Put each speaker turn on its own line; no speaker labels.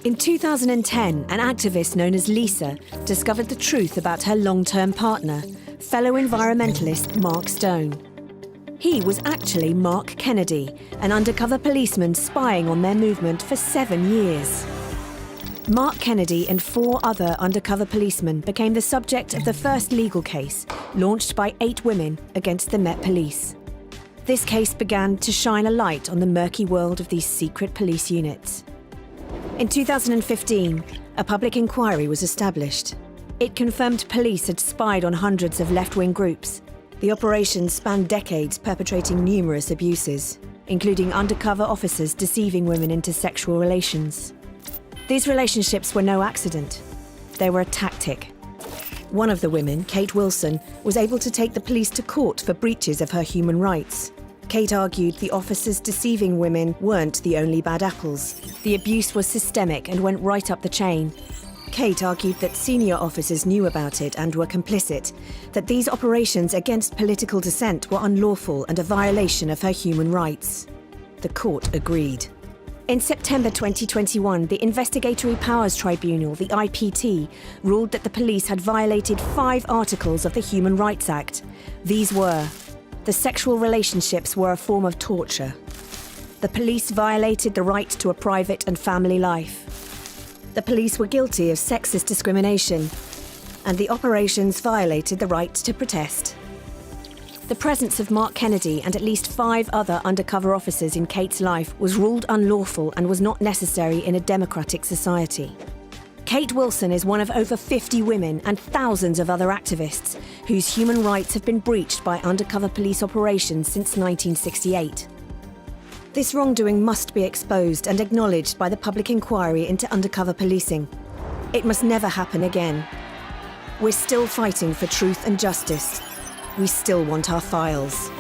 In 2010, an activist known as Lisa discovered the truth about her long-term partner, fellow environmentalist Mark Stone. He was actually Mark Kennedy, an undercover policeman spying on their movement for 7 years. Mark Kennedy and 4 other undercover policemen became the subject of the first legal case, launched by 8 women against the Met Police. This case began to shine a light on the murky world of these secret police units. In 2015, a public inquiry was established. It confirmed police had spied on hundreds of left-wing groups. The operation spanned decades, perpetrating numerous abuses, including undercover officers deceiving women into sexual relations. These relationships were no accident. They were a tactic. One of the women, Kate Wilson, was able to take the police to court for breaches of her human rights. Kate argued the officers deceiving women weren't the only bad apples. The abuse was systemic and went right up the chain. Kate argued that senior officers knew about it and were complicit, that these operations against political dissent were unlawful and a violation of her human rights. The court agreed. In September 2021, the Investigatory Powers Tribunal, the IPT, ruled that the police had violated 5 articles of the Human Rights Act. These were: the sexual relationships were a form of torture. The police violated the right to a private and family life. The police were guilty of sexist discrimination, and the operations violated the right to protest. The presence of Mark Kennedy and at least 5 other undercover officers in Kate's life was ruled unlawful and was not necessary in a democratic society. Kate Wilson is one of over 50 women and thousands of other activists whose human rights have been breached by undercover police operations since 1968. This wrongdoing must be exposed and acknowledged by the public inquiry into undercover policing. It must never happen again. We're still fighting for truth and justice. We still want our files.